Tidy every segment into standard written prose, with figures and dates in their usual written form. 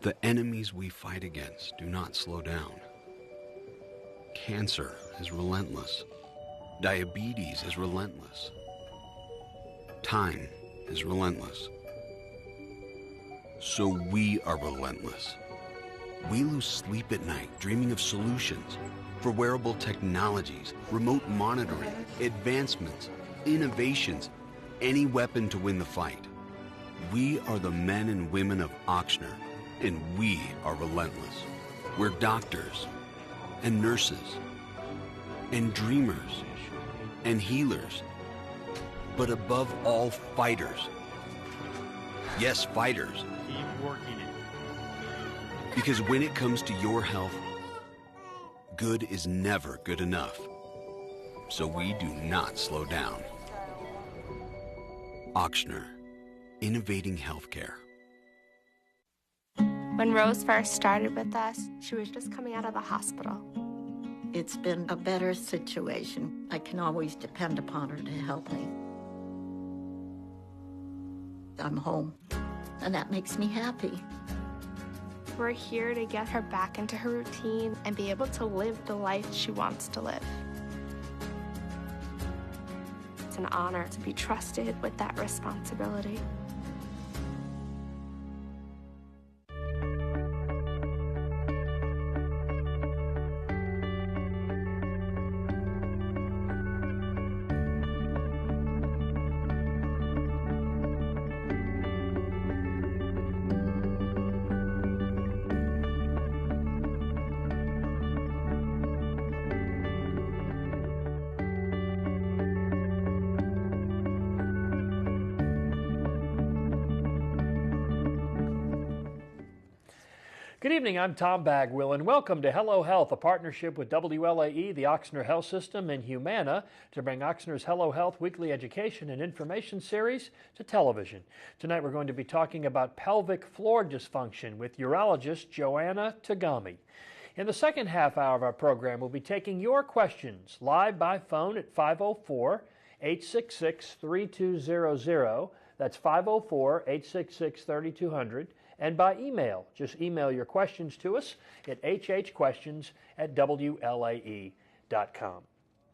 The enemies we fight against do not slow down. Cancer is relentless. Diabetes is relentless. Time is relentless. So we are relentless. We lose sleep at night dreaming of solutions for wearable technologies, remote monitoring, advancements, innovations, any weapon to win the fight. We are the men and women of Ochsner, and we are relentless. We're doctors and nurses and dreamers and healers, but above all, fighters. Yes, fighters. Keep working it. Because when it comes to your health, good is never good enough. So we do not slow down. Ochsner, innovating healthcare. When Rose first started with us, she was just coming out of the hospital. It's been a better situation. I can always depend upon her to help me. I'm home, and that makes me happy. We're here to get her back into her routine and be able to live the life she wants to live. It's an honor to be trusted with that responsibility. Good evening, I'm Tom Bagwell, and welcome to Hello Health, a partnership with WLAE, the Ochsner Health System, and Humana to bring Ochsner's Hello Health weekly education and information series to television. Tonight we're going to be talking about pelvic floor dysfunction with urologist Joanna Togami. In the second half hour of our program, we'll be taking your questions live by phone at 504-866-3200. That's 504-866-3200. And by email, just email your questions to us at hhquestions@wlae.com.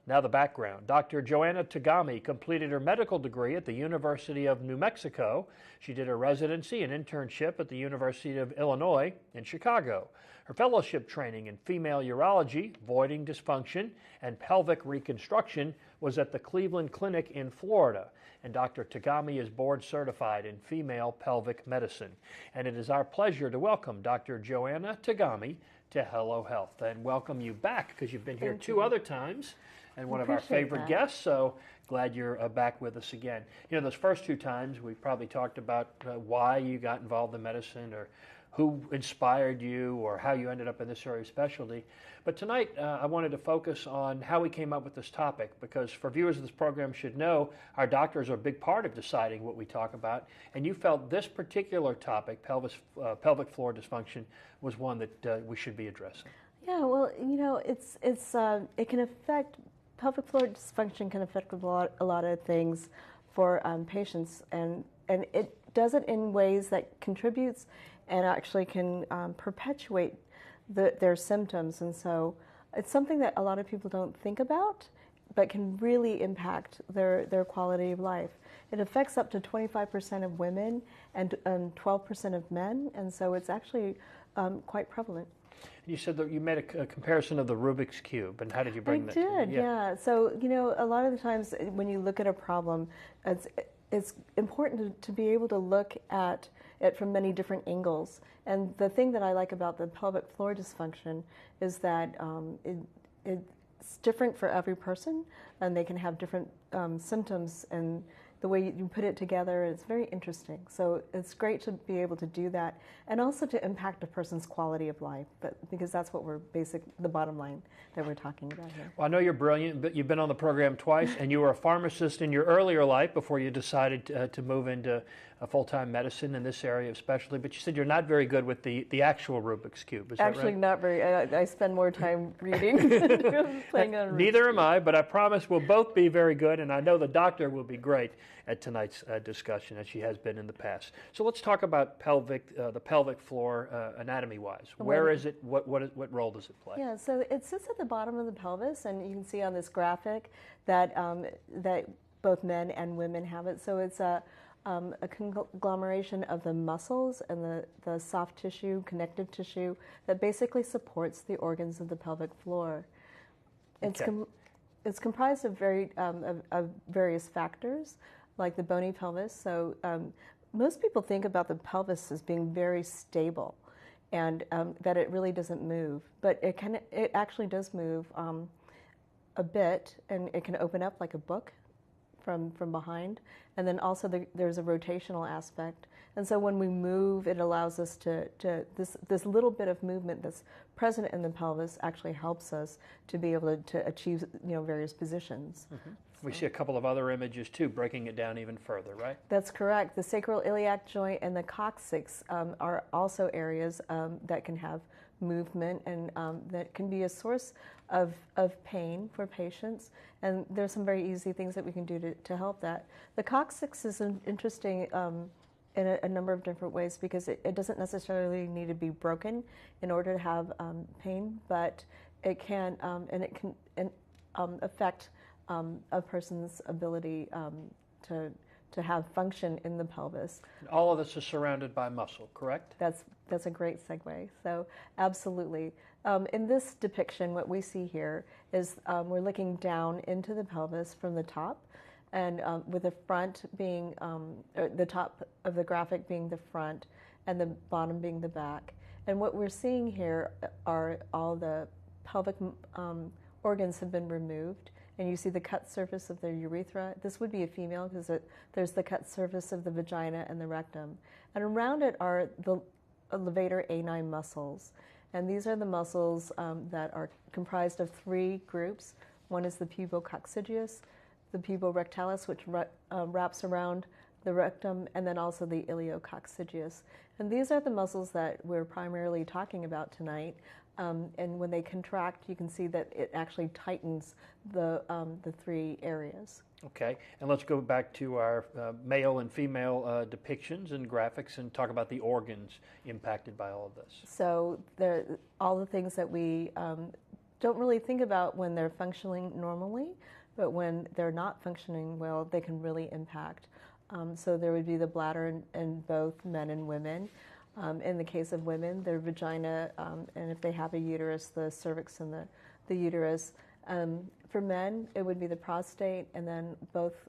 Now the background. Dr. Joanna Togami completed her medical degree at the University of New Mexico. She did her residency and internship at the University of Illinois in Chicago. Her fellowship training in female urology, voiding dysfunction, and pelvic reconstruction was at the Cleveland Clinic in Florida. And Dr. Togami is board certified in female pelvic medicine. And it is our pleasure to welcome Dr. Joanna Togami to Hello Health, and welcome you back because you've been here two other times and one of our favorite guests, so glad you're back with us again. You know, those first two times we probably talked about why you got involved in medicine or who inspired you or how you ended up in this area of specialty. But tonight I wanted to focus on how we came up with this topic, because for viewers of this program should know our doctors are a big part of deciding what we talk about, and you felt this particular topic, pelvic floor dysfunction, was one that we should be addressing. Yeah, well, you know, it can affect, pelvic floor dysfunction can affect a lot of things for patients, and it does it in ways that contributes and actually can perpetuate their symptoms. And so it's something that a lot of people don't think about, but can really impact their quality of life. It affects up to 25% of women and 12% of men, and so it's actually quite prevalent. You said that you made a comparison of the Rubik's Cube, and how did you bring that to me? I did, yeah. So, you know, a lot of the times when you look at a problem, it's important to be able to look at it from many different angles. And the thing that I like about the pelvic floor dysfunction is that it's different for every person, and they can have different symptoms, and the way you put it together is very interesting. So it's great to be able to do that, and also to impact a person's quality of life, because that's what the bottom line that we're talking about here. Well, I know you're brilliant, but you've been on the program twice, and you were a pharmacist in your earlier life before you decided to move into full-time medicine in this area of specialty, but you said you're not very good with the actual Rubik's Cube. Is that Actually, right? not very. I spend more time reading than playing on Rubik's Neither am I, but I promise we'll both be very good, and I know the doctor will be great at tonight's discussion, as she has been in the past. So let's talk about the pelvic floor anatomy-wise. Where is it? What role does it play? Yeah, so it sits at the bottom of the pelvis, and you can see on this graphic that that both men and women have it. So it's a conglomeration of the muscles and the soft tissue, connective tissue that basically supports the organs of the pelvic floor. It's comprised of various factors, like the bony pelvis. So most people think about the pelvis as being very stable, and that it really doesn't move. But it actually does move a bit, and it can open up like a book from behind. And then also there's a rotational aspect. And so when we move, it allows us to this little bit of movement that's present in the pelvis actually helps us to be able to achieve various positions. Mm-hmm. We see a couple of other images too, breaking it down even further, right? That's correct. The sacroiliac joint and the coccyx are also areas that can have movement, and that can be a source of pain for patients. And there's some very easy things that we can do to help that. The coccyx is interesting in a number of different ways, because it doesn't necessarily need to be broken in order to have pain, but it can affect a person's ability to have function in the pelvis. All of this is surrounded by muscle, correct? That's a great segue. So absolutely. In this depiction, what we see here is we're looking down into the pelvis from the top, and with the front being, the top of the graphic being the front and the bottom being the back. And what we're seeing here are all the pelvic organs have been removed. And you see the cut surface of the urethra. This would be a female, because there's the cut surface of the vagina and the rectum. And around it are the levator ani muscles. And these are the muscles that are comprised of three groups. One is the pubococcygeus, the puborectalis, which wraps around the rectum, and then also the iliococcygeus. And these are the muscles that we're primarily talking about tonight. And when they contract, you can see that it actually tightens the three areas. Okay, and let's go back to our male and female depictions and graphics and talk about the organs impacted by all of this. So all the things that we don't really think about when they're functioning normally, but when they're not functioning well, they can really impact. So there would be the bladder in both men and women. In the case of women, their vagina, and if they have a uterus, the cervix and the uterus. For men, it would be the prostate, and then both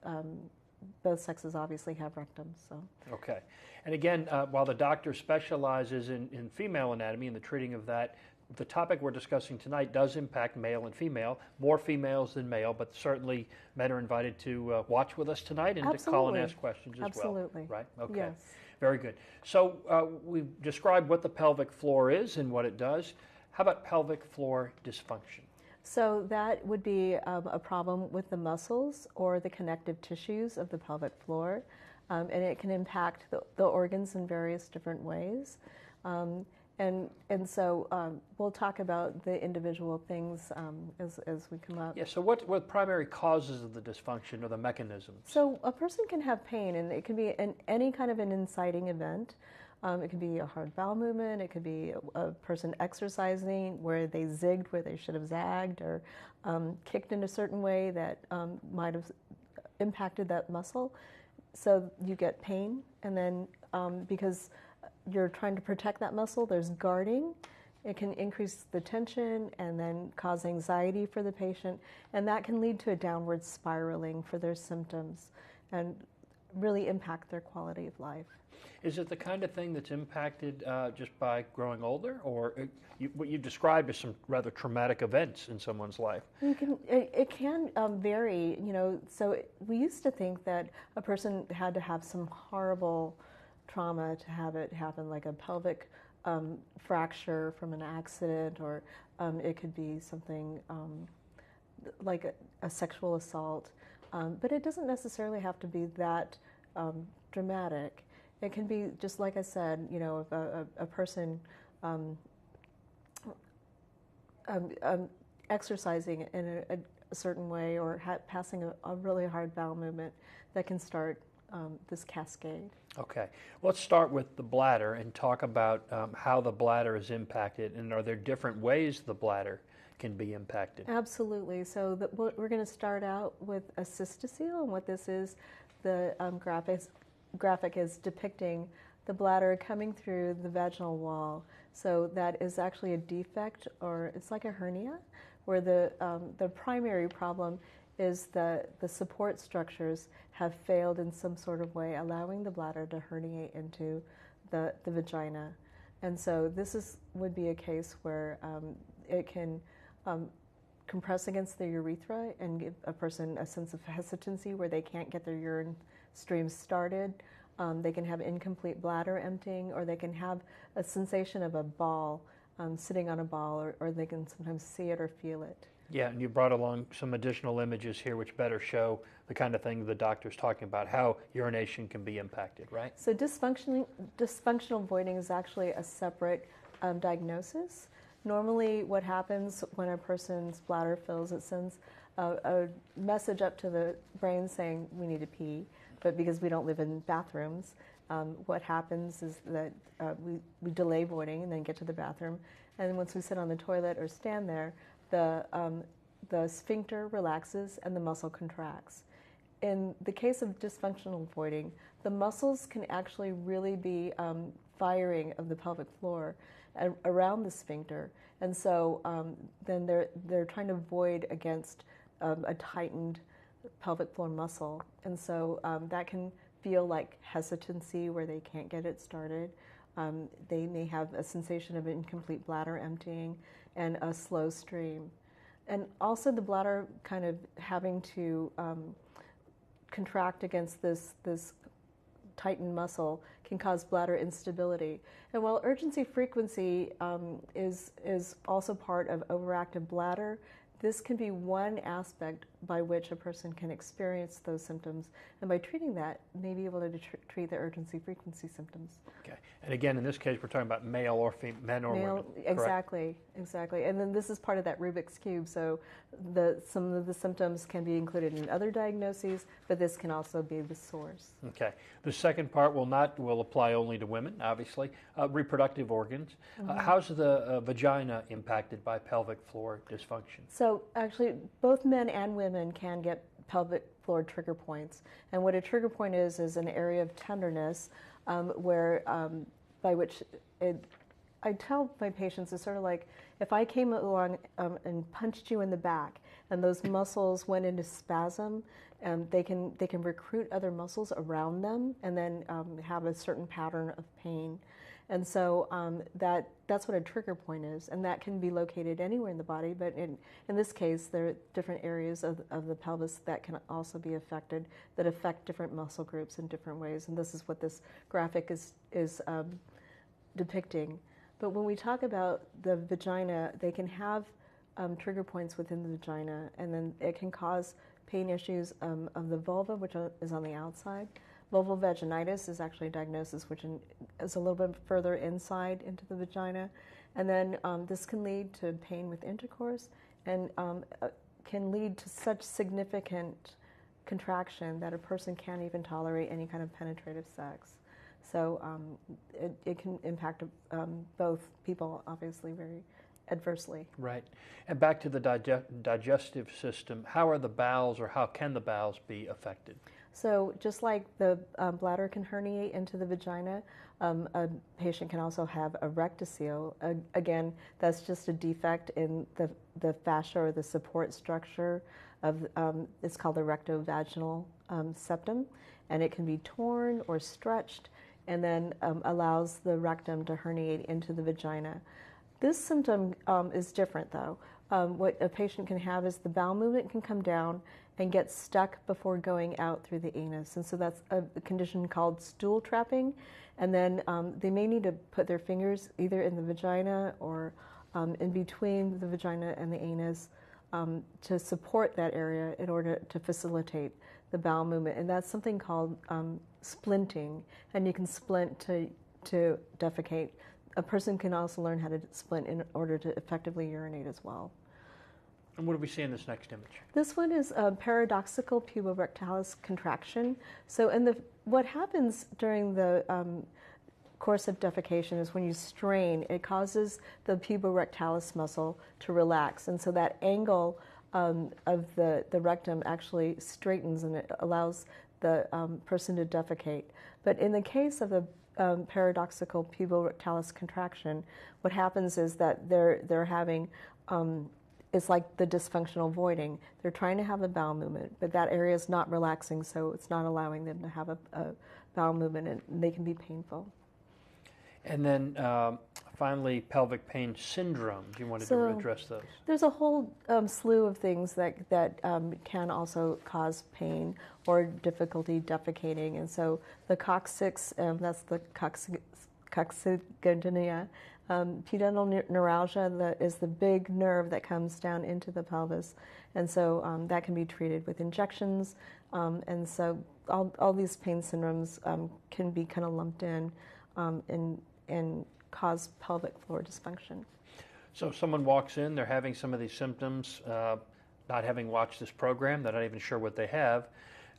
sexes obviously have rectums. So. Okay. And again, while the doctor specializes in female anatomy and the treating of that, the topic we're discussing tonight does impact male and female, more females than male, but certainly men are invited to watch with us tonight and to call and ask questions as well. Absolutely. Right? Okay. Yes. Very good. So we've described what the pelvic floor is and what it does. How about pelvic floor dysfunction? So that would be a problem with the muscles or the connective tissues of the pelvic floor, and it can impact the organs in various different ways. And so we'll talk about the individual things as we come up. Yeah, so what primary causes of the dysfunction or the mechanisms? So a person can have pain, and it can be any kind of an inciting event. It could be a hard bowel movement. It could be a person exercising where they zigged where they should have zagged, or kicked in a certain way that might have impacted that muscle. So you get pain, and then because you're trying to protect that muscle, there's guarding. It can increase the tension and then cause anxiety for the patient, and that can lead to a downward spiraling for their symptoms and really impact their quality of life. Is it the kind of thing that's impacted just by growing older, or what you described as some rather traumatic events in someone's life? It can vary, so we used to think that a person had to have some horrible trauma to have it happen, like a pelvic fracture from an accident, or it could be something like a sexual assault. But it doesn't necessarily have to be that dramatic. It can be just like I said, you know, if a person exercising in a certain way or passing a really hard bowel movement that can start this cascade. Okay, let's start with the bladder and talk about how the bladder is impacted, and are there different ways the bladder can be impacted? Absolutely. So we're going to start out with a cystocele, and what this is, the graphic is depicting the bladder coming through the vaginal wall. So that is actually a defect, or it's like a hernia, where the primary problem is the support structures have failed in some sort of way, allowing the bladder to herniate into the vagina. And so this would be a case where it can compress against the urethra and give a person a sense of hesitancy where they can't get their urine stream started. They can have incomplete bladder emptying, or they can have a sensation of a ball, sitting on a ball, or they can sometimes see it or feel it. Yeah, and you brought along some additional images here which better show the kind of thing the doctor's talking about, how urination can be impacted, right? So dysfunctional voiding is actually a separate diagnosis. Normally what happens when a person's bladder fills, it sends a message up to the brain saying we need to pee, but because we don't live in bathrooms, what happens is that we delay voiding and then get to the bathroom, and once we sit on the toilet or stand there, the sphincter relaxes and the muscle contracts. In the case of dysfunctional voiding, the muscles can actually really be firing of the pelvic floor around the sphincter, and so then they're trying to void against a tightened pelvic floor muscle, and so that can feel like hesitancy where they can't get it started. They may have a sensation of incomplete bladder emptying and a slow stream. And also the bladder kind of having to contract against this tightened muscle can cause bladder instability. And while urgency frequency is also part of overactive bladder, this can be one aspect by which a person can experience those symptoms, and by treating that, may be able to treat the urgency frequency symptoms. Okay, and again, in this case, we're talking about male or men or women. Exactly. And then this is part of that Rubik's Cube, so some of the symptoms can be included in other diagnoses, but this can also be the source. Okay, the second part will apply only to women, obviously. Reproductive organs. How's the vagina impacted by pelvic floor dysfunction? So actually, both men and women can get pelvic floor trigger points. And what a trigger point is an area of tenderness where, by which I tell my patients, it's sort of like if I came along and punched you in the back and those muscles went into spasm, they can recruit other muscles around them and then have a certain pattern of pain. And so that's what a trigger point is, and that can be located anywhere in the body, but in this case, there are different areas of the pelvis that can also be affected, that affect different muscle groups in different ways, and this is what this graphic is depicting. But when we talk about the vagina, they can have trigger points within the vagina, and then it can cause pain issues of the vulva, which is on the outside. Vulval vaginitis is actually a diagnosis which is a little bit further inside into the vagina. And then this can lead to pain with intercourse and can lead to such significant contraction that a person can't even tolerate any kind of penetrative sex. So it can impact both people, obviously, very adversely. Right. And back to the digestive system, how are the bowels, or how can the bowels be affected? So just like the bladder can herniate into the vagina, a patient can also have a rectocele. Again, that's just a defect in the fascia or the support structure of, it's called the rectovaginal septum, and it can be torn or stretched and then allows the rectum to herniate into the vagina. This symptom is different though. What a patient can have is the bowel movement can come down and get stuck before going out through the anus. And so that's a condition called stool trapping. And then they may need to put their fingers either in the vagina or in between the vagina and the anus to support that area in order to facilitate the bowel movement, and that's something called splinting, and you can splint to defecate. A person can also learn how to splint in order to effectively urinate as well. And what do we see in this next image? This one is a paradoxical puborectalis contraction. So, what happens during the course of defecation is when you strain, it causes the puborectalis muscle to relax, and so that angle of the rectum actually straightens, and it allows the person to defecate. But in the case of the paradoxical puborectalis contraction, what happens is that they're having it's like the dysfunctional voiding. They're trying to have a bowel movement, but that area is not relaxing, so it's not allowing them to have a bowel movement, and they can be painful. And then finally, pelvic pain syndrome. Do you want to address those? There's a whole slew of things that can also cause pain or difficulty defecating. And so the coccyx, that's the coccygodynia. Pudendal neuralgia is the big nerve that comes down into the pelvis. And so that can be treated with injections. And so all these pain syndromes can be kind of lumped in and cause pelvic floor dysfunction. So if someone walks in, they're having some of these symptoms, not having watched this program, they're not even sure what they have.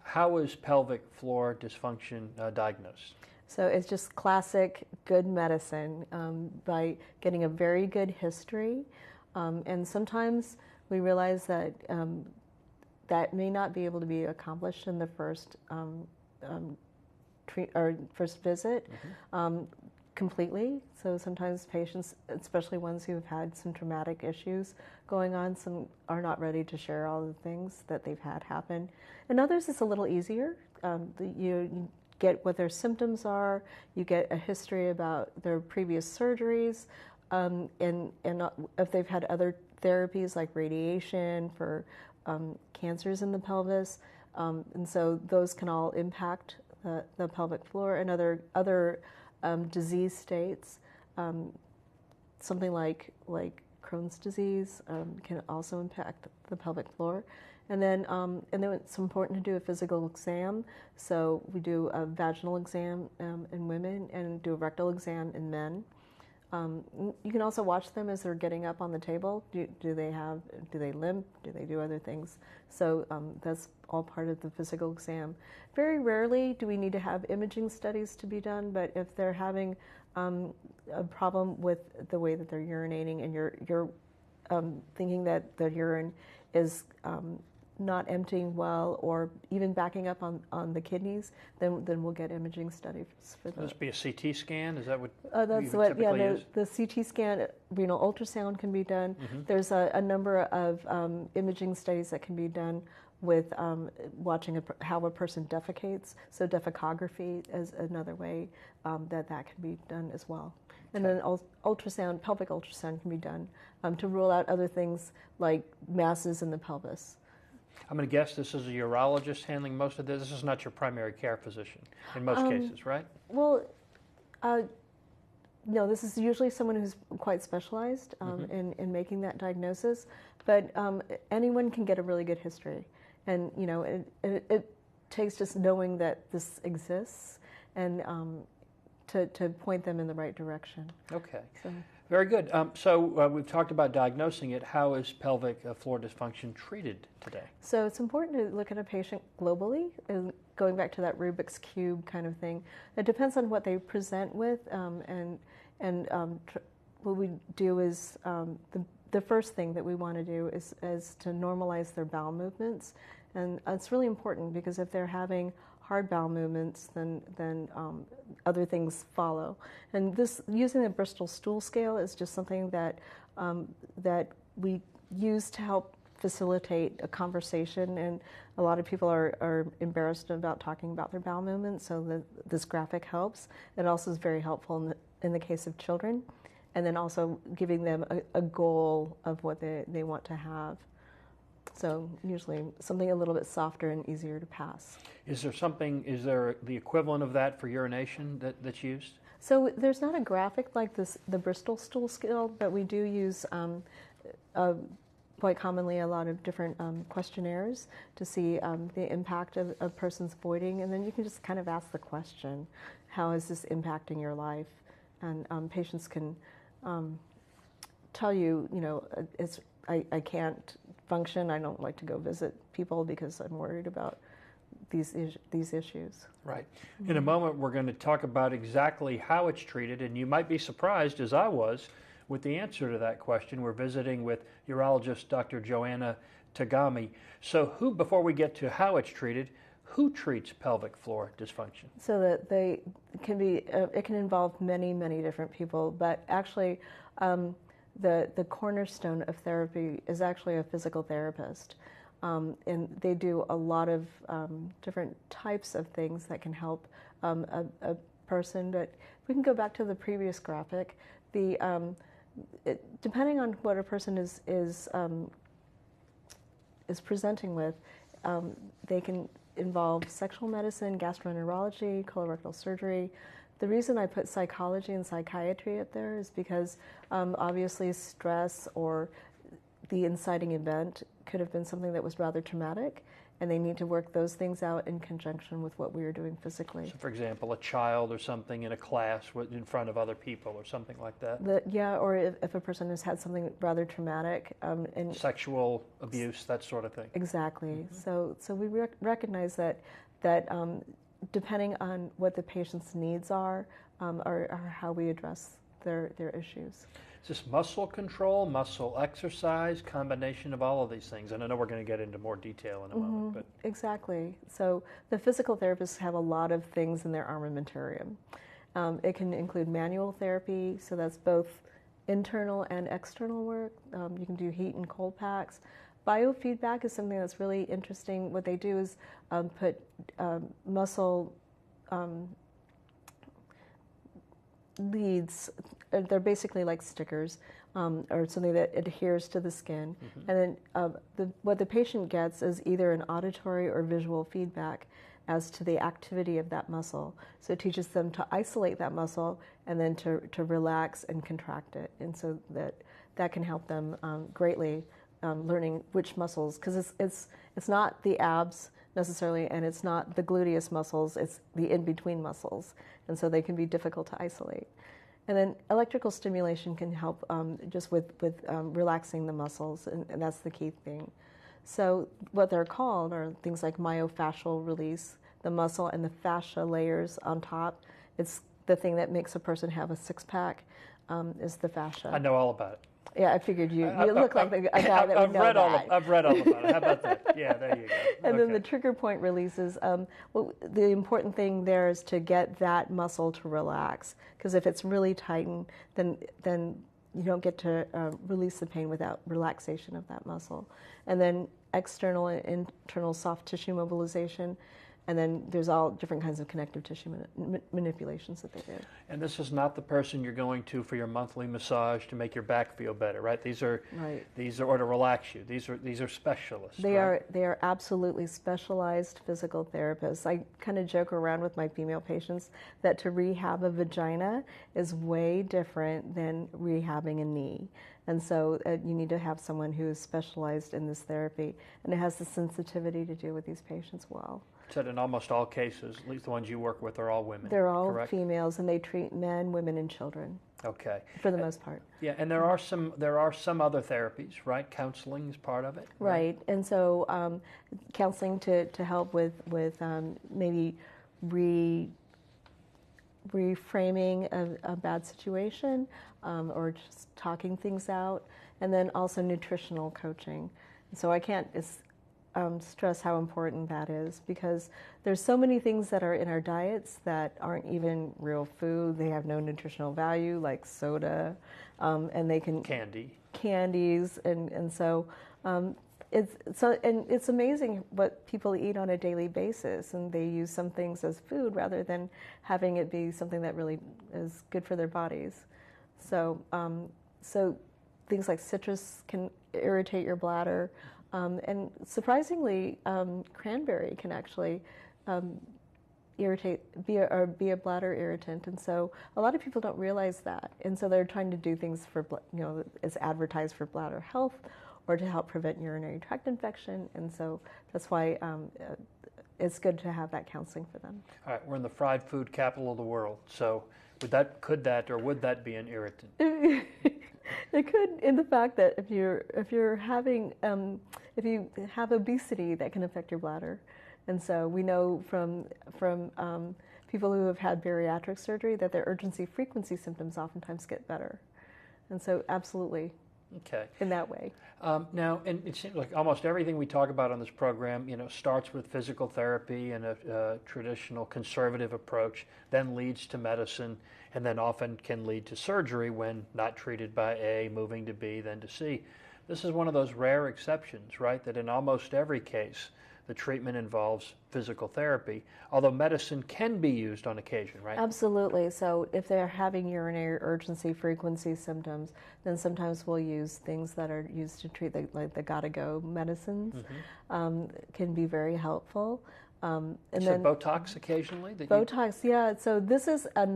How is pelvic floor dysfunction diagnosed? So it's just classic good medicine by getting a very good history. And sometimes we realize that that may not be able to be accomplished in the first first visit. Mm-hmm. Completely. So sometimes patients, especially ones who have had some traumatic issues going on, some are not ready to share all the things that they've had happen. And others, it's a little easier. You get what their symptoms are, you get a history about their previous surgeries, and if they've had other therapies like radiation for cancers in the pelvis. And so those can all impact the pelvic floor, and other disease states, something like Crohn's disease can also impact the pelvic floor. And then it's important to do a physical exam. So we do a vaginal exam in women and do a rectal exam in men. You can also watch them as they're getting up on the table. Do they limp? Do they do other things? So that's all part of the physical exam. Very rarely do we need to have imaging studies to be done, but if they're having a problem with the way that they're urinating, and you're thinking that the urine is not emptying well, or even backing up on the kidneys, then we'll get imaging studies for that. Must be a CT scan? Is that what that's you what, typically yeah, use? the CT scan, renal ultrasound can be done. Mm-hmm. There's a number of imaging studies that can be done with watching how a person defecates. So defecography is another way that can be done as well. And then ultrasound, pelvic ultrasound can be done to rule out other things like masses in the pelvis. I'm going to guess this is a urologist handling most of this. This is not your primary care physician in most cases, right? Well, no, this is usually someone who's quite specialized in making that diagnosis. But anyone can get a really good history. And, it takes just knowing that this exists and to point them in the right direction. Okay. Very good. So we've talked about diagnosing it. How is pelvic floor dysfunction treated today? So it's important to look at a patient globally, and going back to that Rubik's Cube kind of thing. It depends on what they present with, and what we do is the first thing that we want to do is to normalize their bowel movements, and it's really important because if they're having hard bowel movements, then other things follow. And this, using the Bristol stool scale, is just something that we use to help facilitate a conversation. And a lot of people are embarrassed about talking about their bowel movements, so this graphic helps. It also is very helpful in the case of children, and then also giving them a goal of what they want to have. So usually something a little bit softer and easier to pass. Is there the equivalent of that for urination that's used? So there's not a graphic like the Bristol stool scale, but we do use quite commonly a lot of different questionnaires to see the impact of a person's voiding, and then you can just kind of ask the question, how is this impacting your life? And patients can tell you, I can't function, I don't like to go visit people because I'm worried about these issues. Right. In a moment, we're going to talk about exactly how it's treated, and you might be surprised, as I was, with the answer to that question. We're visiting with urologist Dr. Joanna Togami. So before we get to how it's treated, who treats pelvic floor dysfunction? So that they can be, it can involve many, many different people, but actually the cornerstone of therapy is actually a physical therapist. And they do a lot of different types of things that can help a person. But we can go back to the previous graphic. Depending on what a person is presenting with, they can involve sexual medicine, gastroenterology, colorectal surgery. The reason I put psychology and psychiatry up there is because obviously stress or the inciting event could have been something that was rather traumatic, and they need to work those things out in conjunction with what we are doing physically. So, for example, a child or something in a class in front of other people or something like that? Or if a person has had something rather traumatic. And sexual abuse, that sort of thing. Exactly. So we recognize that depending on what the patient's needs are how we address their issues. Is this muscle control, muscle exercise, combination of all of these things? And I know we're going to get into more detail in a moment. But exactly. So the physical therapists have a lot of things in their armamentarium. It can include manual therapy, so that's both internal and external work. You can do heat and cold packs. Biofeedback is something that's really interesting. What they do is put muscle leads. They're basically like stickers or something that adheres to the skin. And then what the patient gets is either an auditory or visual feedback as to the activity of that muscle. So it teaches them to isolate that muscle and then to relax and contract it. And so that can help them greatly learning which muscles, because it's not the abs necessarily, and it's not the gluteus muscles, it's the in-between muscles. And so they can be difficult to isolate. And then electrical stimulation can help just with relaxing the muscles, and that's the key thing. So what they're called are things like myofascial release, the muscle and the fascia layers on top. It's the thing that makes a person have a six-pack is the fascia. I know all about it. Yeah, I figured you look like a guy that would know that. I've read all about it. How about that? Yeah, there you go. And then the trigger point releases. The important thing there is to get that muscle to relax, because if it's really tightened, then you don't get to release the pain without relaxation of that muscle. And then external and internal soft tissue mobilization. And then there's all different kinds of connective tissue manipulations that they do. And this is not the person you're going to for your monthly massage to make your back feel better, right? These are or to relax you. These are specialists. They are absolutely specialized physical therapists. I kind of joke around with my female patients that to rehab a vagina is way different than rehabbing a knee. And so you need to have someone who is specialized in this therapy, and it has the sensitivity to deal with these patients well. Said in almost all cases, at least the ones you work with, are all women. They're all correct? Females, and they treat men, women, and children. Okay. For the most part. Yeah, and there are some other therapies, right? Counseling is part of it. Right, and so counseling to help with maybe reframing a bad situation, or just talking things out, and then also nutritional coaching. So I can't stress how important that is, because there's so many things that are in our diets that aren't even real food. They have no nutritional value, like soda, and they can candies, and so it's amazing what people eat on a daily basis, and they use some things as food rather than having it be something that really is good for their bodies. So things like citrus can irritate your bladder. And surprisingly, cranberry can actually be a bladder irritant, and so a lot of people don't realize that, and so they're trying to do things for it's advertised for bladder health, or to help prevent urinary tract infection. And so that's why it's good to have that counseling for them. All right, we're in the fried food capital of the world, so would that be an irritant? It could, in the fact that if you have obesity, that can affect your bladder, and so we know from people who have had bariatric surgery that their urgency frequency symptoms oftentimes get better, and so absolutely. Okay. In that way. Now, and it seems like almost everything we talk about on this program, starts with physical therapy and a traditional conservative approach, then leads to medicine, and then often can lead to surgery when not treated by A, moving to B, then to C. This is one of those rare exceptions, right, that in almost every case, the treatment involves physical therapy, although medicine can be used on occasion, right? Absolutely. So if they're having urinary urgency frequency symptoms, then sometimes we'll use things that are used to treat, like the gotta-go medicines, can be very helpful. And then Botox occasionally? Botox, yeah. So this is a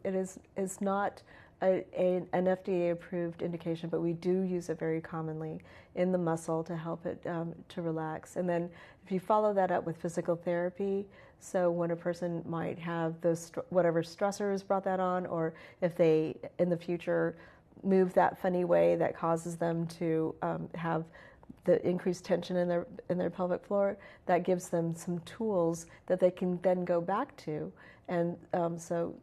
it's not an FDA-approved indication, but we do use it very commonly in the muscle to help it to relax. And then if you follow that up with physical therapy, so when a person might have those whatever stressors brought that on, or if they in the future move that funny way that causes them to have the increased tension in their pelvic floor, that gives them some tools that they can then go back to, and so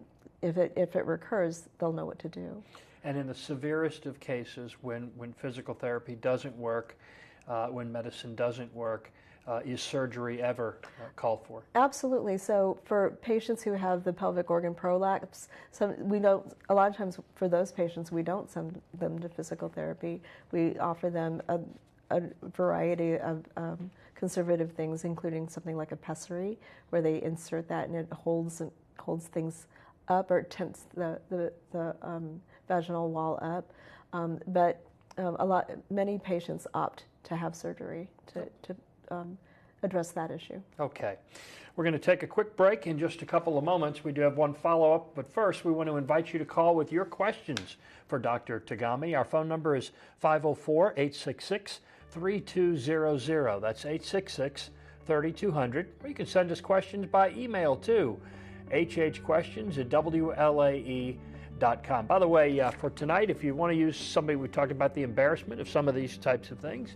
if it recurs, they'll know what to do. And in the severest of cases, when physical therapy doesn't work, when medicine doesn't work, is surgery ever called for? Absolutely. So for patients who have the pelvic organ prolapse, we don't. A lot of times for those patients, we don't send them to physical therapy. We offer them a variety of conservative things, including something like a pessary, where they insert that and it holds things up or tents the vaginal wall up. But many patients opt to have surgery to address that issue. Okay. We're going to take a quick break in just a couple of moments. We do have one follow-up, but first we want to invite you to call with your questions for Dr. Togami. Our phone number is 504-866-3200. That's 866-3200. Or you can send us questions by email too. hhquestions@wlae.com. By the way, for tonight, if you want to use somebody, we talked about the embarrassment of some of these types of things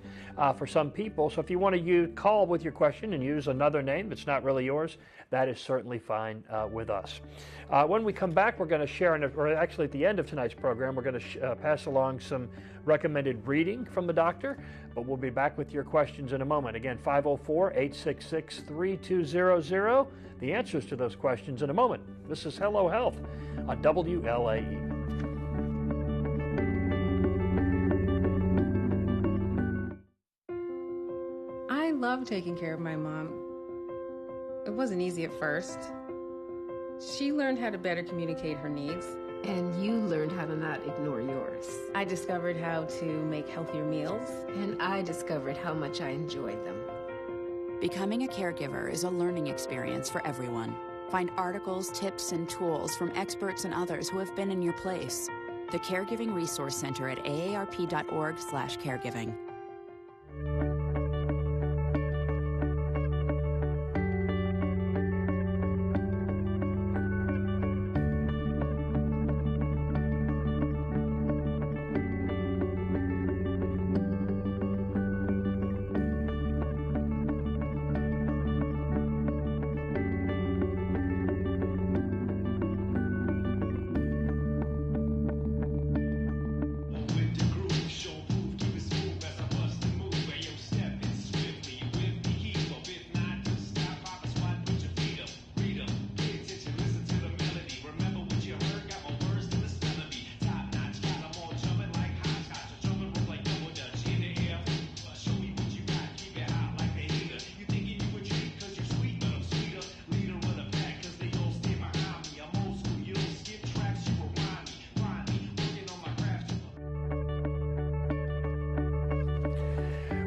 for some people. So if you want to call with your question and use another name that's not really yours, that is certainly fine with us. When we come back, we're going to share, or actually at the end of tonight's program, we're going to pass along some recommended reading from the doctor, but we'll be back with your questions in a moment. Again, 504-866-3200. The answers to those questions in a moment. This is Hello Health on WLAE. I love taking care of my mom. It wasn't easy at first. She learned how to better communicate her needs. And you learned how to not ignore yours. I discovered how to make healthier meals. And I discovered how much I enjoyed them. Becoming a caregiver is a learning experience for everyone. Find articles, tips, and tools from experts and others who have been in your place. The Caregiving Resource Center at aarp.org/caregiving.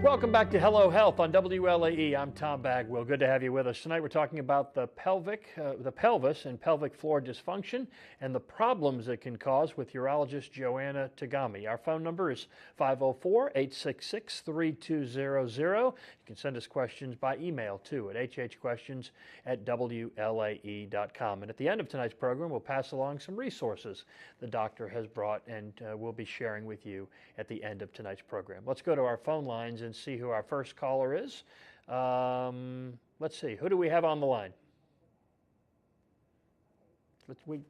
Welcome back to Hello Health on WLAE. I'm Tom Bagwell. Good to have you with us. Tonight we're talking about the pelvis and pelvic floor dysfunction and the problems it can cause with urologist Joanna Togami. Our phone number is 504-866-3200. You can send us questions by email too at hhquestions@wlae.com. And at the end of tonight's program, we'll pass along some resources the doctor has brought and we'll be sharing with you at the end of tonight's program. Let's go to our phone lines and see who our first caller is. Let's see, who do we have on the line?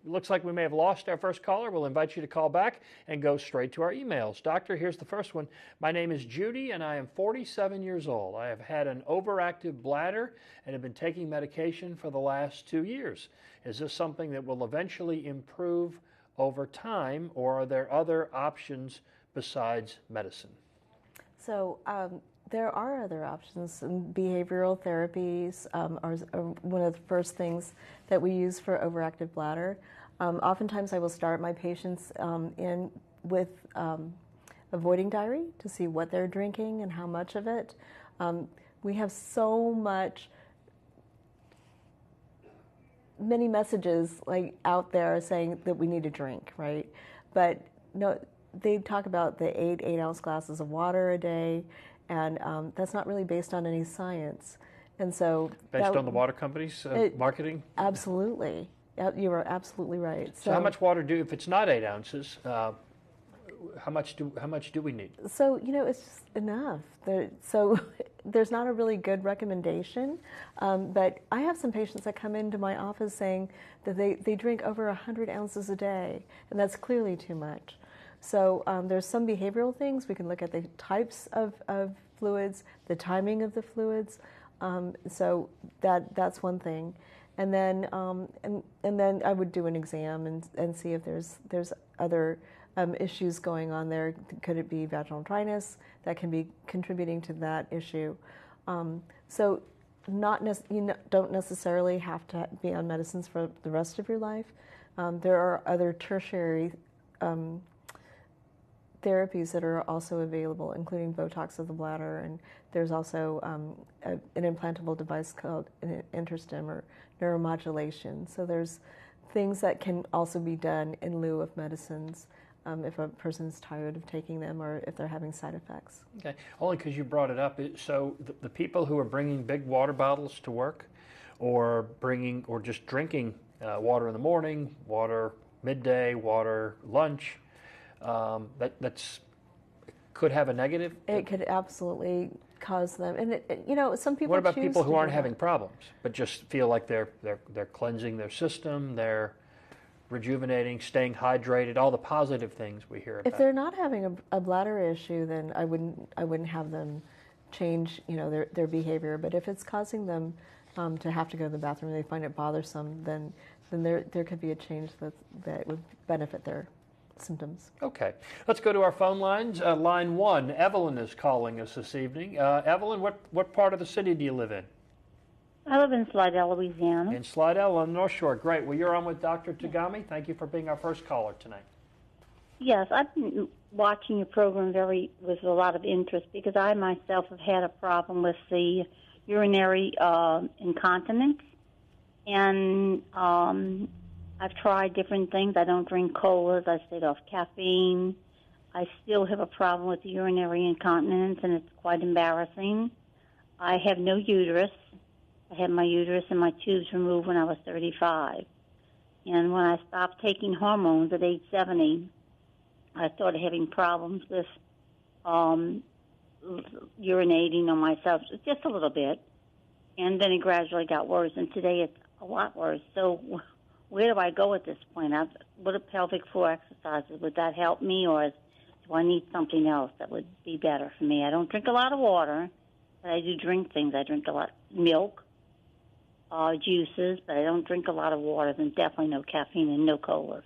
Looks like we may have lost our first caller. We'll invite you to call back and go straight to our emails. Doctor, here's the first one. My name is Judy and I am 47 years old. I have had an overactive bladder and have been taking medication for the last 2 years. Is this something that will eventually improve over time, or are there other options besides medicine? So there are other options. Behavioral therapies are one of the first things that we use for overactive bladder. Oftentimes I will start my patients with avoiding diary to see what they're drinking and how much of it. We have many messages like out there saying that we need to drink, right? But no, they talk about the 8 ounce glasses of water a day, and that's not really based on any science. And so based on the water companies' marketing? Absolutely. You are absolutely right. So how much water if it's not 8 ounces, how much do we need? So, it's just enough. So there's not a really good recommendation, but I have some patients that come into my office saying that they drink over 100 ounces a day, and that's clearly too much. So there's some behavioral things. We can look at the types of fluids, the timing of the fluids. So that's one thing. And then and then I would do an exam and see if there's other issues going on there. Could it be vaginal dryness that can be contributing to that issue? So you don't necessarily have to be on medicines for the rest of your life. There are other tertiary therapies that are also available, including Botox of the bladder, and there's also an implantable device called an interstim or neuromodulation. So there's things that can also be done in lieu of medicines if a person's tired of taking them or if they're having side effects. Okay, only because you brought it up. So the people who are bringing big water bottles to work, or just drinking water in the morning, water midday, water lunch, that's could have a negative. It could absolutely cause them, and some people. What about people who aren't having problems but just feel like they're cleansing their system, they're rejuvenating, staying hydrated, all the positive things we hear about? If they're not having a bladder issue, then I wouldn't have them change their behavior. But if it's causing them to have to go to the bathroom, they find it bothersome, then there could be a change that would benefit their symptoms. Okay, let's go to our phone lines. Line 1, Evelyn is calling us this evening. Evelyn, what part of the city do you live in? I live in Slidell, Louisiana. In Slidell on the North Shore. Great. Well, you're on with Dr. Togami. Thank you for being our first caller tonight. Yes, I've been watching your program with a lot of interest because I myself have had a problem with the urinary incontinence, and I've tried different things. I don't drink colas. I stayed off caffeine. I still have a problem with the urinary incontinence, and it's quite embarrassing. I have no uterus. I had my uterus and my tubes removed when I was 35. And when I stopped taking hormones at age 70, I started having problems with urinating on myself, just a little bit. And then it gradually got worse, and today it's a lot worse. So where do I go at this point? What are pelvic floor exercises? Would that help me, or do I need something else that would be better for me? I don't drink a lot of water, but I do drink things. I drink a lot of milk, juices, but I don't drink a lot of water, and definitely no caffeine and no colas.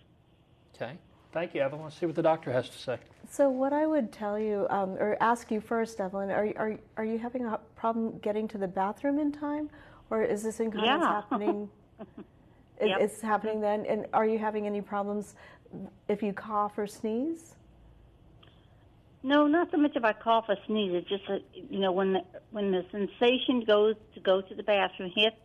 Okay. Thank you, Evelyn. Let's see what the doctor has to say. So what I would tell you, or ask you first, Evelyn, are you having a problem getting to the bathroom in time, or is this incontinence happening? Yep. It's happening then, and are you having any problems if you cough or sneeze? No, not so much if I cough or sneeze. It's just that, when the sensation goes to the bathroom hits,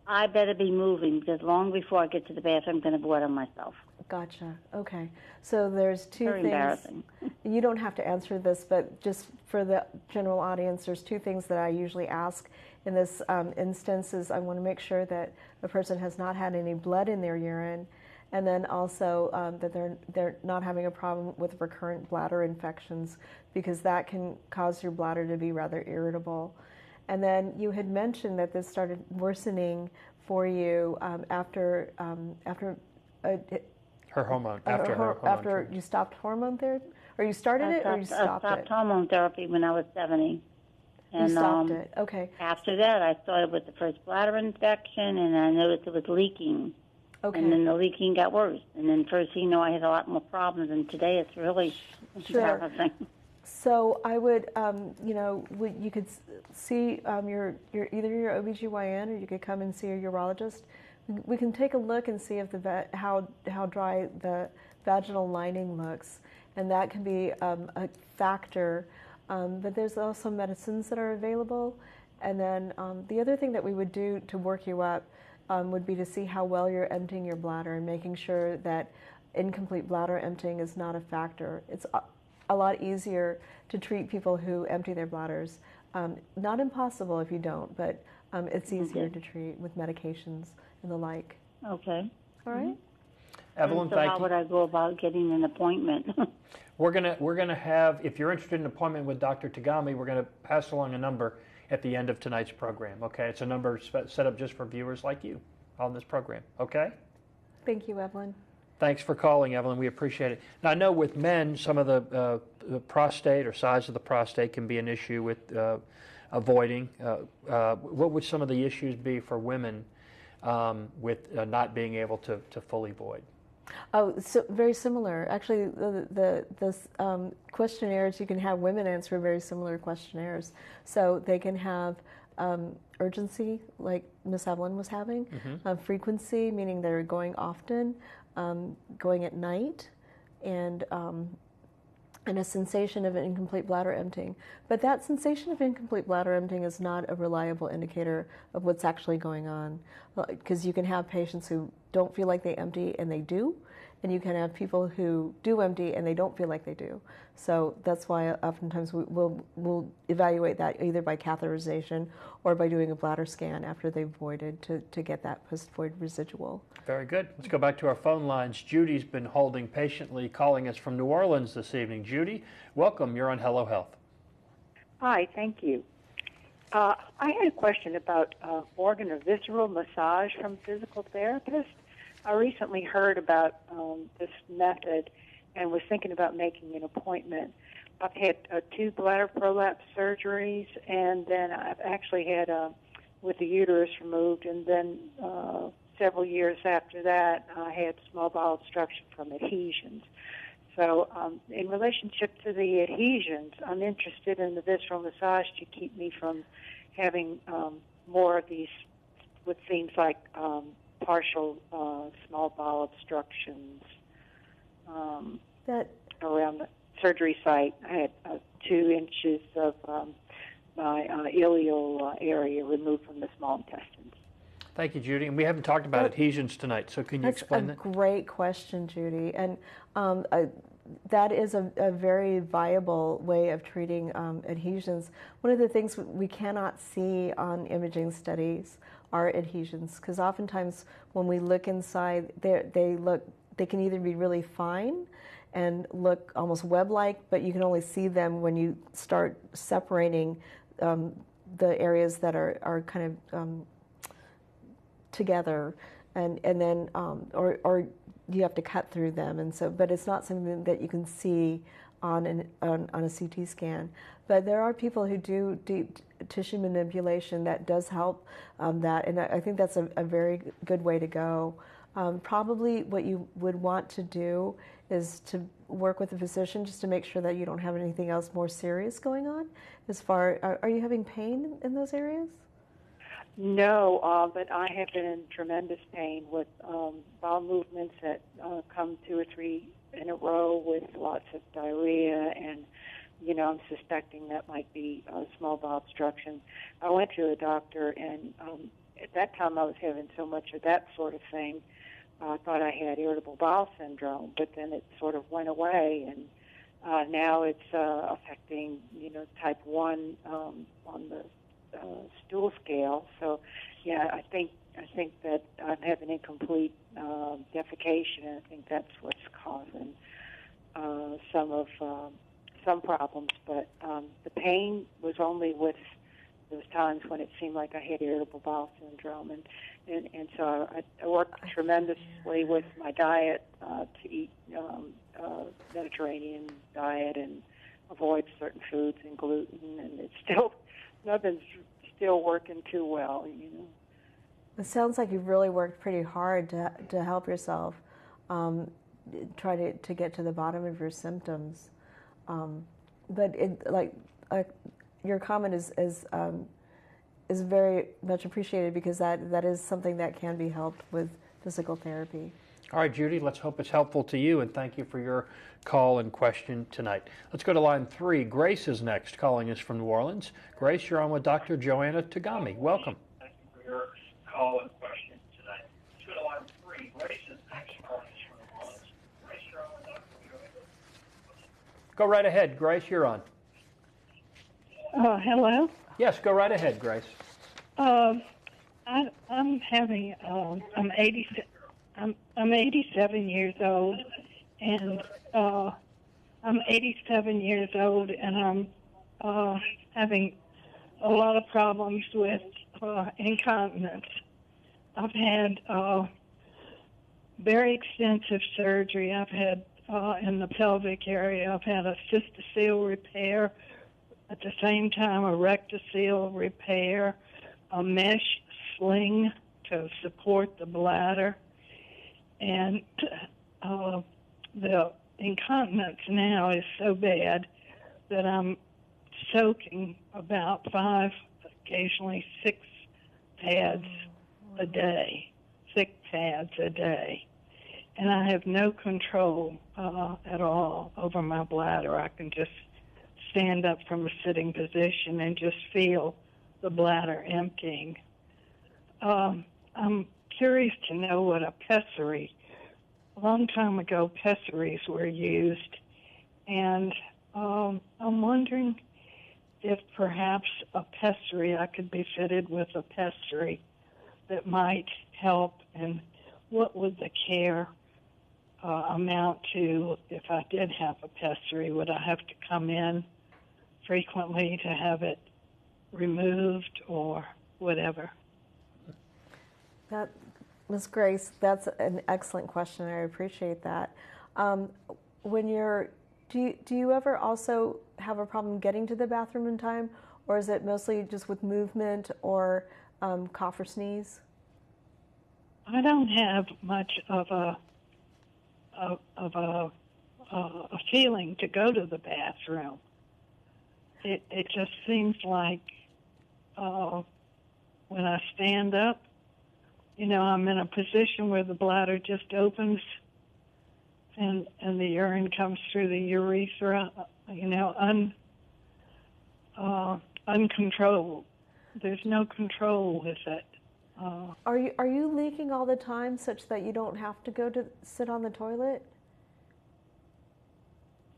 I better be moving because long before I get to the bathroom, I'm going to blurt on myself. Gotcha. Okay. So there's two Very things. Embarrassing. You don't have to answer this, but just for the general audience, there's two things that I usually ask in this instance. Is I want to make sure that the person has not had any blood in their urine, and then also that they're not having a problem with recurrent bladder infections, because that can cause your bladder to be rather irritable. And then you had mentioned that this started worsening for you after her hormone. After you stopped hormone therapy, or you started it, or you stopped it? I stopped hormone therapy when I was 70. And, you stopped it. Okay. After that, I started with the first bladder infection, and I noticed it was leaking. Okay. And then the leaking got worse. And then first thing you know, I had a lot more problems, and today it's really embarrassing. So I would, you could see either your OBGYN, or you could come and see a urologist. We can take a look and see if how dry the vaginal lining looks, and that can be a factor. But there's also medicines that are available. And then the other thing that we would do to work you up would be to see how well you're emptying your bladder and making sure that incomplete bladder emptying is not a factor. It's a lot easier to treat people who empty their bladders. Not impossible if you don't, but it's easier to treat with medications and the like. Okay. All right. Mm-hmm. Evelyn, so thank how you. would I go about getting an appointment? We're gonna have, if you're interested in an appointment with Dr. Togami, we're gonna pass along a number at the end of tonight's program. Okay, it's a number set up just for viewers like you on this program. Okay. Thank you, Evelyn. Thanks for calling, Evelyn. We appreciate it. Now, I know with men, some of the prostate or size of the prostate can be an issue with avoiding. What would some of the issues be for women with not being able to fully void? Oh, so very similar. Actually, the questionnaires, you can have women answer very similar questionnaires. So they can have urgency, like Miss Evelyn was having, frequency, meaning they're going often, going at night, and a sensation of an incomplete bladder emptying. But that sensation of incomplete bladder emptying is not a reliable indicator of what's actually going on, because you can have patients who don't feel like they empty and they do, and you can have people who do empty and they don't feel like they do. So that's why oftentimes we'll evaluate that either by catheterization or by doing a bladder scan after they've voided to get that post-void residual. Very good. Let's go back to our phone lines. Judy's been holding patiently, calling us from New Orleans this evening. Judy, welcome. You're on Hello Health. Hi, thank you. I had a question about organ or visceral massage from physical therapists. I recently heard about this method and was thinking about making an appointment. I've had 2 bladder prolapse surgeries, and then I've actually had with the uterus removed, and then several years after that, I had small bowel obstruction from adhesions. So in relationship to the adhesions, I'm interested in the visceral massage to keep me from having more of these, what seems like partial small bowel obstructions around the surgery site. I had 2 inches of my ileal area removed from the small intestines. Thank you, Judy. And we haven't talked about adhesions tonight, so can you explain that? That's a great question, Judy. And that is a very viable way of treating adhesions. One of the things we cannot see on imaging studies are adhesions, because oftentimes when we look inside, they can either be really fine and look almost web-like, but you can only see them when you start separating the areas that are kind of together, and then or you have to cut through them, and so, but it's not something that you can see on a CT scan. But there are people who do deep tissue manipulation that does help that, and I think that's a very good way to go. Probably what you would want to do is to work with a physician just to make sure that you don't have anything else more serious going on. Are you having pain in those areas? No, but I have been in tremendous pain with bowel movements that come 2 or 3 in a row with lots of diarrhea and I'm suspecting that might be small bowel obstruction. I went to a doctor, and at that time I was having so much of that sort of thing. I thought I had irritable bowel syndrome, but then it sort of went away, and now it's affecting, type 1 on the stool scale. So, yeah, I think that I'm having incomplete defecation, and I think that's what's causing some problems. But the pain was only with those times when it seemed like I had irritable bowel syndrome, and so I worked tremendously with my diet to eat Mediterranean diet and avoid certain foods and gluten, and nothing's still working too well. It sounds like you've really worked pretty hard to help yourself try to get to the bottom of your symptoms. But your comment is very much appreciated, because that is something that can be helped with physical therapy. All right, Judy, let's hope it's helpful to you, and thank you for your call and question tonight. Let's go to line 3. Grace is next, calling us from New Orleans. Grace, you're on with Dr. Joanna Togami. Welcome. Thank you for your call and question tonight. Let's go to line 3. Grace is next, calling us from New Orleans. Grace, you're on with Dr. Joanna. Go right ahead, Grace, you're on. Hello? Yes, go right ahead, Grace. I'm having, I'm 87 years old, and I'm 87 years old, and I'm having a lot of problems with incontinence. I've had very extensive surgery. I've had in the pelvic area. I've had a cystocele repair. At the same time, a rectocele repair, a mesh sling to support the bladder. And the incontinence now is so bad that I'm soaking about 5, occasionally 6 pads a day, 6 pads a day. And I have no control at all over my bladder. I can just stand up from a sitting position and just feel the bladder emptying. I'm curious to know what a pessary. A long time ago, pessaries were used, and I'm wondering if perhaps a pessary, I could be fitted with a pessary that might help, and what would the care amount to if I did have a pessary? Would I have to come in frequently to have it removed or whatever? That, Ms. Grace, that's an excellent question. I appreciate that. Do you ever also have a problem getting to the bathroom in time, or is it mostly just with movement or cough or sneeze? I don't have much of a feeling to go to the bathroom. It just seems like when I stand up, I'm in a position where the bladder just opens and the urine comes through the urethra, uncontrolled. There's no control with it. Are you leaking all the time such that you don't have to go to sit on the toilet?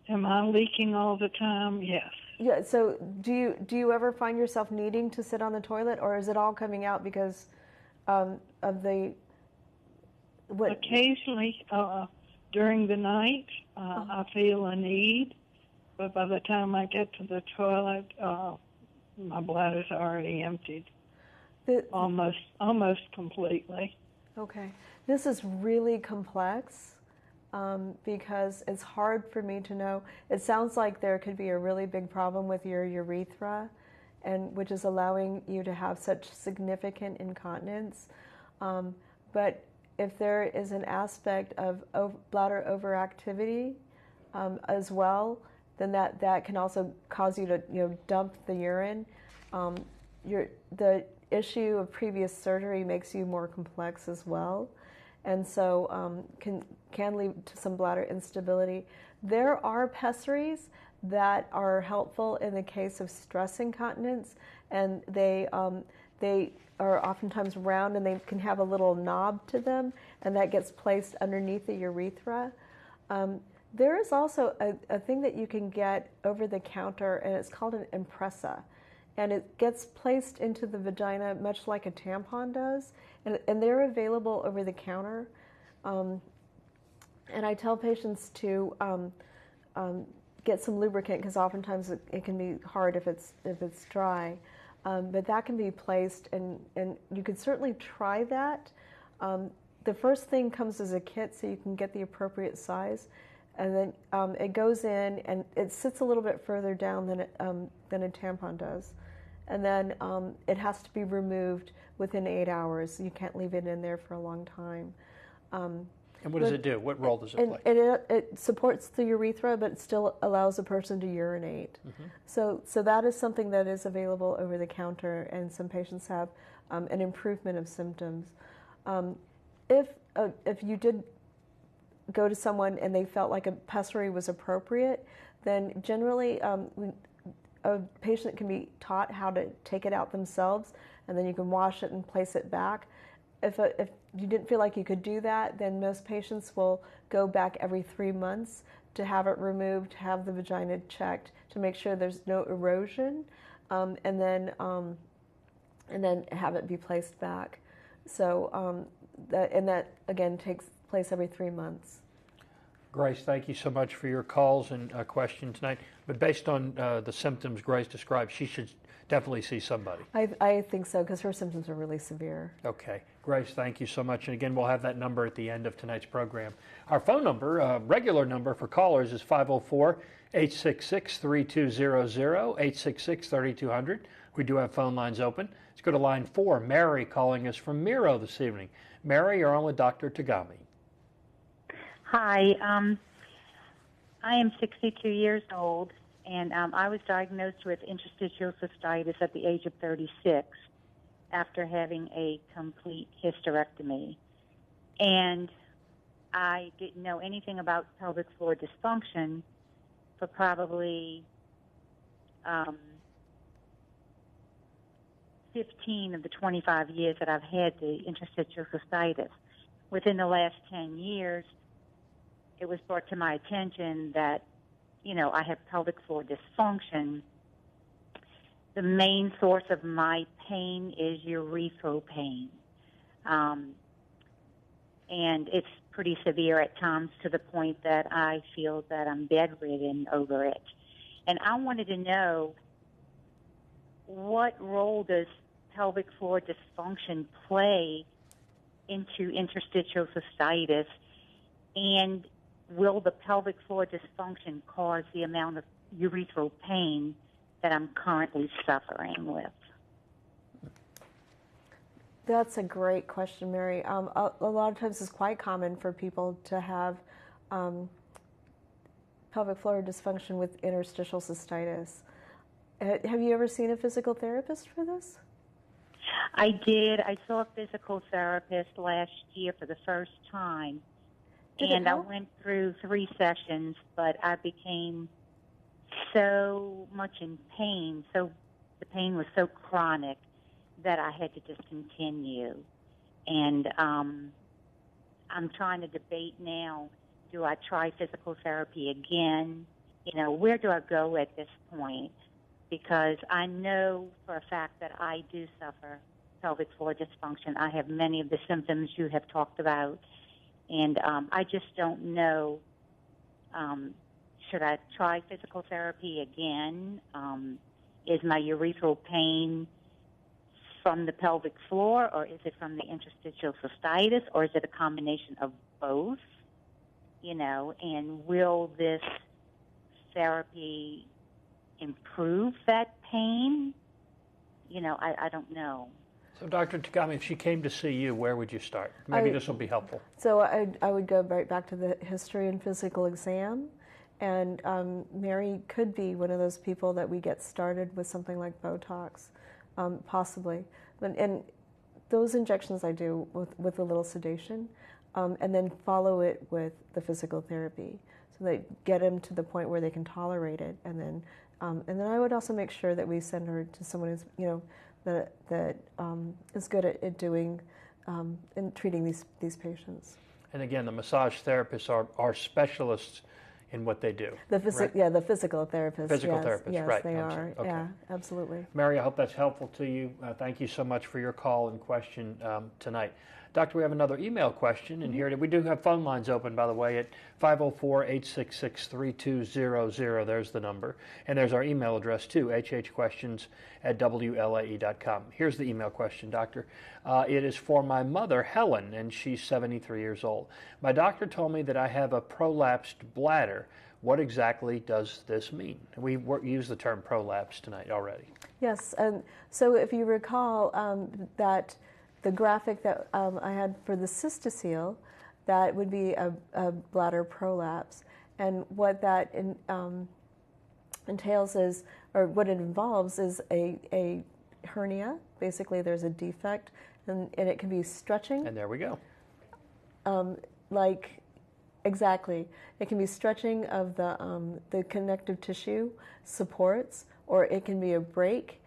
Am I leaking all the time? Yes. Yeah. So do you ever find yourself needing to sit on the toilet, or is it all coming out because of the? Occasionally, during the night, I feel a need, but by the time I get to the toilet, my bladder's already emptied. Almost completely. Okay. This is really complex because it's hard for me to know. It sounds like there could be a really big problem with your urethra, and which is allowing you to have such significant incontinence. But if there is an aspect of bladder overactivity as well, then that can also cause you to dump the urine. The issue of previous surgery makes you more complex as well, and so can lead to some bladder instability. There are pessaries that are helpful in the case of stress incontinence, and they are oftentimes round and they can have a little knob to them, and that gets placed underneath the urethra. There is also a thing that you can get over the counter, and it's called an impressa. And it gets placed into the vagina much like a tampon does, and they're available over the counter. And I tell patients to get some lubricant, because oftentimes it can be hard if it's dry. But that can be placed, and you could certainly try that. The first thing comes as a kit, so you can get the appropriate size. And then it goes in, and it sits a little bit further down than a tampon does. And then it has to be removed within 8 hours. You can't leave it in there for a long time. And what does it do? What role does it play? It supports the urethra, but it still allows a person to urinate. So that is something that is available over the counter, and some patients have an improvement of symptoms. If you did go to someone and they felt like a pessary was appropriate, then generally a patient can be taught how to take it out themselves, and then you can wash it and place it back. If you didn't feel like you could do that, then most patients will go back every 3 months to have it removed, have the vagina checked to make sure there's no erosion, and then have it be placed back. So that again takes place every 3 months. Grace, thank you so much for your calls and questions tonight. But based on the symptoms Grace described, she should definitely see somebody. I think so, because her symptoms are really severe. Okay. Grace, thank you so much. And again, we'll have that number at the end of tonight's program. Our phone number, regular number for callers, is 504-866-3200, 866-3200. We do have phone lines open. Let's go to line 4. Mary calling us from Miro this evening. Mary, you're on with Dr. Togami. Hi. I am 62 years old, and I was diagnosed with interstitial cystitis at the age of 36 after having a complete hysterectomy. And I didn't know anything about pelvic floor dysfunction for probably 15 of the 25 years that I've had the interstitial cystitis. Within the last 10 years, it was brought to my attention that, I have pelvic floor dysfunction. The main source of my pain is urethral pain. And it's pretty severe at times, to the point that I feel that I'm bedridden over it. And I wanted to know, what role does pelvic floor dysfunction play into interstitial cystitis, and will the pelvic floor dysfunction cause the amount of urethral pain that I'm currently suffering with? That's a great question, Mary. A lot of times it's quite common for people to have pelvic floor dysfunction with interstitial cystitis. Have you ever seen a physical therapist for this? I did. I saw a physical therapist last year for the first time. And I went through 3 sessions, but I became so much in pain. So the pain was so chronic that I had to discontinue. And I'm trying to debate now, do I try physical therapy again? Where do I go at this point? Because I know for a fact that I do suffer pelvic floor dysfunction. I have many of the symptoms you have talked about. And I just don't know, should I try physical therapy again? Is my urethral pain from the pelvic floor, or is it from the interstitial cystitis, or is it a combination of both? And will this therapy improve that pain? I don't know. So, Dr. Togami, if she came to see you, where would you start? Maybe this will be helpful. So I would go right back to the history and physical exam. And Mary could be one of those people that we get started with something like Botox, possibly. And those injections I do with a little sedation. and then follow it with the physical therapy. So they get them to the point where they can tolerate it, and then I would also make sure that we send her to someone who's, that is good at doing and treating these patients. And again, the massage therapists are specialists in what they do. The physical therapists. Physical therapists, yes, right. they are. Okay. Yeah, absolutely. Mary, I hope that's helpful to you. Thank you so much for your call and question tonight. Doctor, we have another email question in here. We do have phone lines open, by the way, at 504-866-3200. There's the number. And there's our email address, too, hhquestions@wlae.com. Here's the email question, Doctor. It is for my mother, Helen, and she's 73 years old. My doctor told me that I have a prolapsed bladder. What exactly does this mean? We used the term prolapse tonight already. Yes, and so if you recall that the graphic that I had for the cystocele, that would be a bladder prolapse. And what that entails is, or what it involves is a hernia. Basically, there's a defect, and it can be stretching. And there we go. Exactly. It can be stretching of the connective tissue supports, or it can be a break.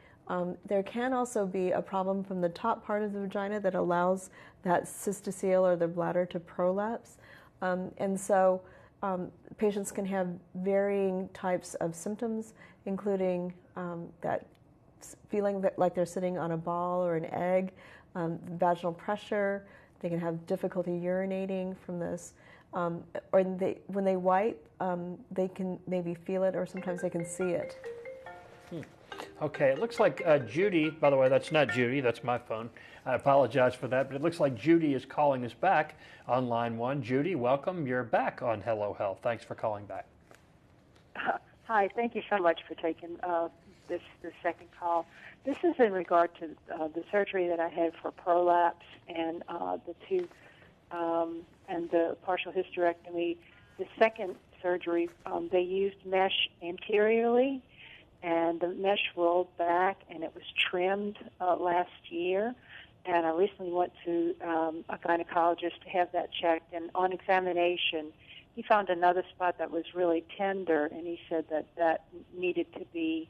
There can also be a problem from the top part of the vagina that allows that cystocele or the bladder to prolapse. And so patients can have varying types of symptoms, including that feeling like they're sitting on a ball or an egg, vaginal pressure. They can have difficulty urinating from this. Or when they wipe, they can maybe feel it, or sometimes they can see it. Okay, it looks like Judy, by the way, that's not Judy, that's my phone. I apologize for that, but it looks like Judy is calling us back on line 1. Judy, welcome. You're back on Hello Health. Thanks for calling back. Hi, thank you so much for taking this second call. This is in regard to the surgery that I had for prolapse and and the partial hysterectomy. The second surgery, they used mesh anteriorly, and the mesh rolled back, and it was trimmed last year. And I recently went to a gynecologist to have that checked, and on examination, he found another spot that was really tender, and he said that needed to be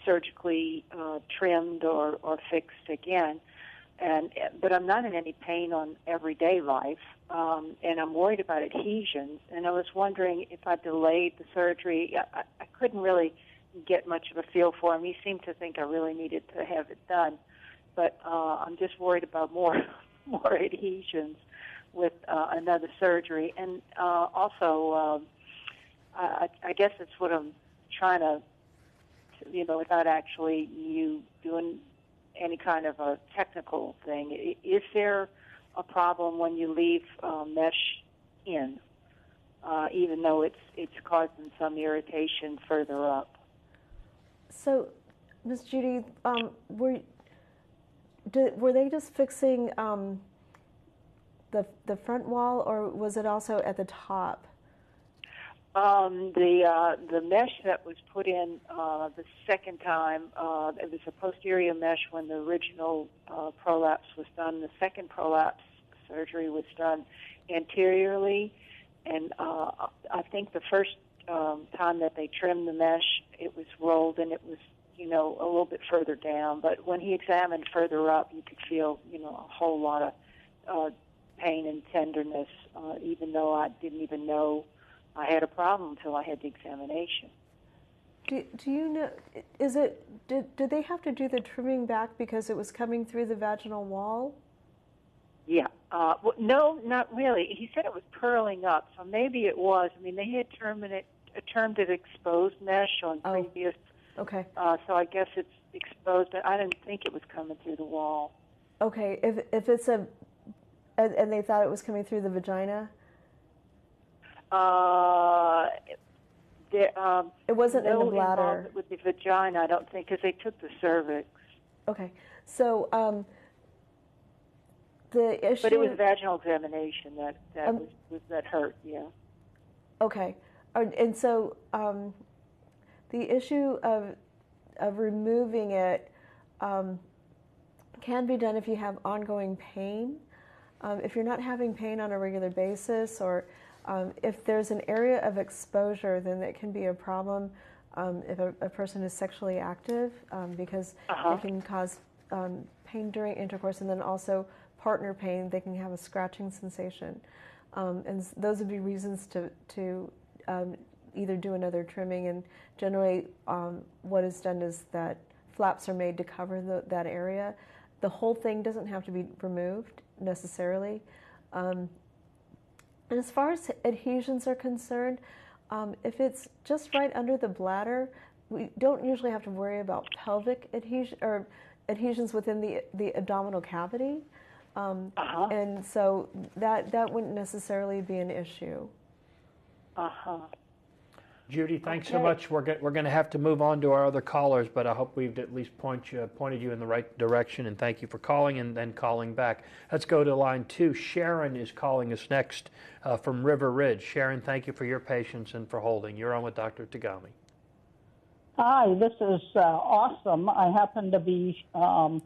surgically trimmed or fixed again. But I'm not in any pain on everyday life, and I'm worried about adhesions. And I was wondering if I delayed the surgery. I couldn't really get much of a feel for him. He seemed to think I really needed to have it done. But I'm just worried about more adhesions with another surgery. And also, I guess it's what I'm trying to, without actually you doing any kind of a technical thing. Is there a problem when you leave mesh in, even though it's causing some irritation further up? So, Ms. Judy, were they just fixing the front wall, or was it also at the top? The mesh that was put in the second time, it was a posterior mesh when the original prolapse was done. The second prolapse surgery was done anteriorly, and I think the first time that they trimmed the mesh, it was rolled and it was, a little bit further down. But when he examined further up, you could feel, a whole lot of pain and tenderness, even though I didn't even know I had a problem until I had the examination. Do you know, did they have to do the trimming back because it was coming through the vaginal wall? Yeah. No, not really. He said it was curling up, so maybe it was. I mean, they had termed it exposed mesh on previous. Okay. So I guess it's exposed, but I didn't think it was coming through the wall. Okay. If it's and they thought it was coming through the vagina? It wasn't in the bladder. With the vagina, I don't think, because they took the cervix. Okay, so the issue. But it was vaginal examination that hurt. Yeah. Okay, and so the issue of removing it can be done if you have ongoing pain. If you're not having pain on a regular basis, or if there's an area of exposure, then that can be a problem if a person is sexually active, because it can cause pain during intercourse, and then also partner pain. They can have a scratching sensation. And those would be reasons to either do another trimming, and generally what is done is that flaps are made to cover that area. The whole thing doesn't have to be removed necessarily. And as far as adhesions are concerned, if it's just right under the bladder, we don't usually have to worry about pelvic adhesion or adhesions within the abdominal cavity. And so that wouldn't necessarily be an issue. Judy, thanks so much. We're going to have to move on to our other callers, but I hope we've at least pointed you in the right direction, and thank you for calling and then calling back. Let's go to line 2. Sharon is calling us next from River Ridge. Sharon, thank you for your patience and for holding. You're on with Dr. Togami. Hi, this is awesome. I happen to be channel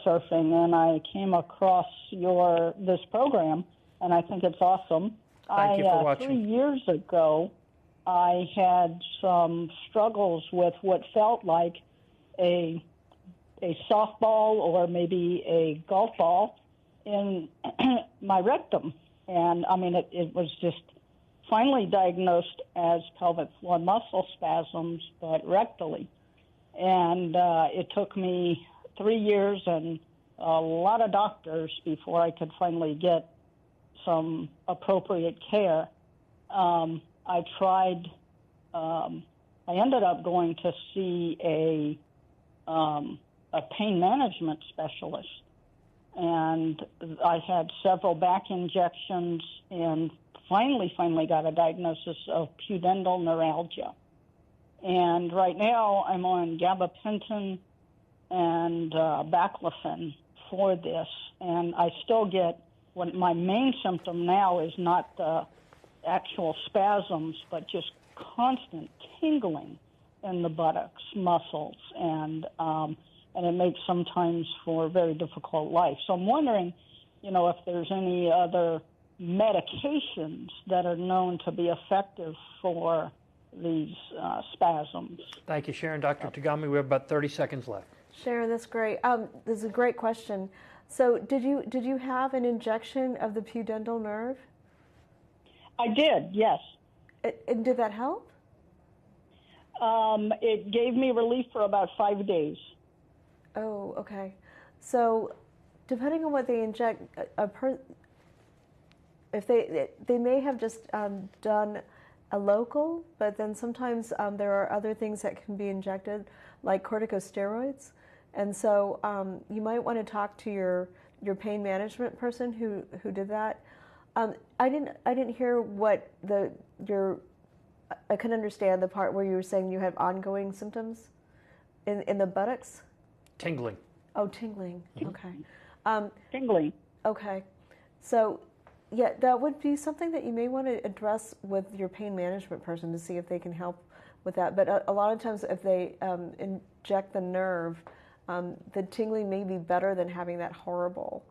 surfing, and I came across this program, and I think it's awesome. Thank you for watching. 3 years ago, I had some struggles with what felt like a softball or maybe a golf ball in my rectum. And, I mean, it was just finally diagnosed as pelvic floor muscle spasms, but rectally. And it took me 3 years and a lot of doctors before I could finally get some appropriate care. I tried, I ended up going to see a pain management specialist, and I had several back injections and finally got a diagnosis of pudendal neuralgia. And right now I'm on gabapentin and baclofen for this, and I still get my main symptom now is not the actual spasms, but just constant tingling in the buttocks muscles, and it makes sometimes for a very difficult life. So I'm wondering, if there's any other medications that are known to be effective for these spasms. Thank you, Sharon. Dr. Togami, we have about 30 seconds left. Sharon, that's great. This is a great question. So did you have an injection of the pudendal nerve? I did, yes. And did that help? It gave me relief for about 5 days. Oh, okay. So depending on what they inject, if they may have just done a local, but then sometimes there are other things that can be injected, like corticosteroids. And so you might want to talk to your pain management person who did that. I didn't hear what I can understand the part where you were saying you have ongoing symptoms in the buttocks. Tingling. Oh, tingling. Okay. Tingling. Okay. So, yeah, that would be something that you may want to address with your pain management person to see if they can help with that. But a lot of times, if they inject the nerve, the tingling may be better than having that horrible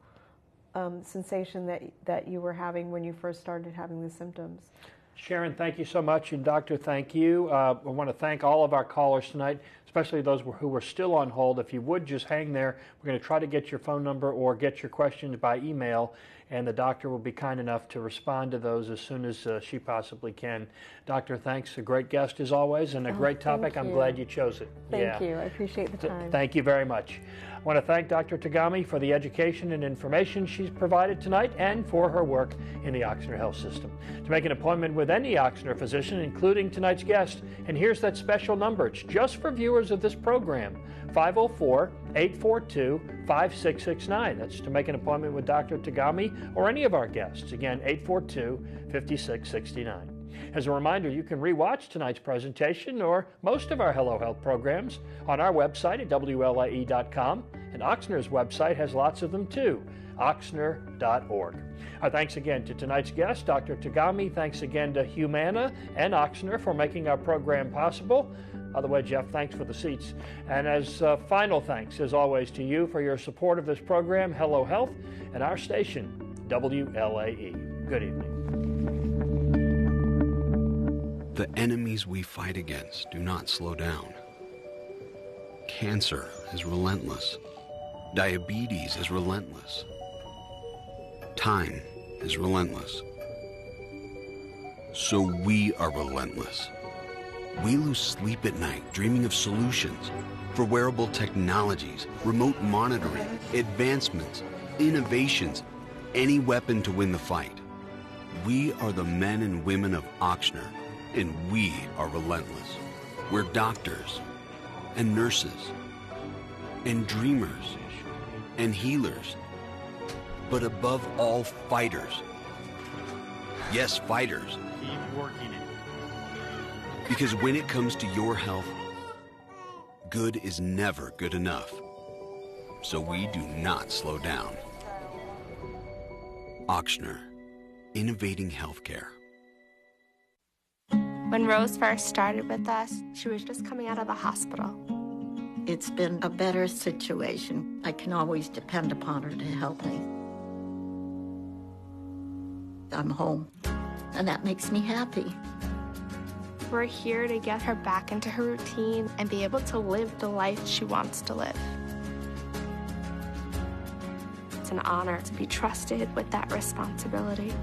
sensation that you were having when you first started having the symptoms. Sharon, thank you so much, and Doctor, thank you. I want to thank all of our callers tonight, especially those who were still on hold. If you would just hang there, we're going to try to get your phone number or get your questions by email, and the doctor will be kind enough to respond to those as soon as she possibly can. Doctor, thanks. A great guest as always, and a great topic. I'm glad you chose it. Thank you. I appreciate the time. Thank you very much. I want to thank Dr. Togami for the education and information she's provided tonight and for her work in the Oxnard Health System. To make an appointment with any Oxnard physician, including tonight's guest, and here's that special number. It's just for viewers of this program, 504-842-5669. That's to make an appointment with Dr. Togami or any of our guests. Again, 842-5669. As a reminder, you can rewatch tonight's presentation or most of our Hello Health programs on our website at WLIE.com. And Ochsner's website has lots of them too, ochsner.org. Our thanks again to tonight's guest, Dr. Togami. Thanks again to Humana and Ochsner for making our program possible. By the way, Jeff, thanks for the seats. And as final thanks, as always, to you for your support of this program, Hello Health, and our station, WLAE. Good evening. The enemies we fight against do not slow down. Cancer is relentless. Diabetes is relentless. Time is relentless. So we are relentless. We lose sleep at night dreaming of solutions for wearable technologies, remote monitoring, advancements, innovations, any weapon to win the fight. We are the men and women of Ochsner, and we are relentless. We're doctors and nurses and dreamers and healers, but above all, fighters. Yes, fighters. Keep working it. Because when it comes to your health, good is never good enough. So we do not slow down. Ochsner, innovating healthcare. When Rose first started with us, she was just coming out of the hospital. It's been a better situation. I can always depend upon her to help me. I'm home, and that makes me happy. We're here to get her back into her routine and be able to live the life she wants to live. It's an honor to be trusted with that responsibility.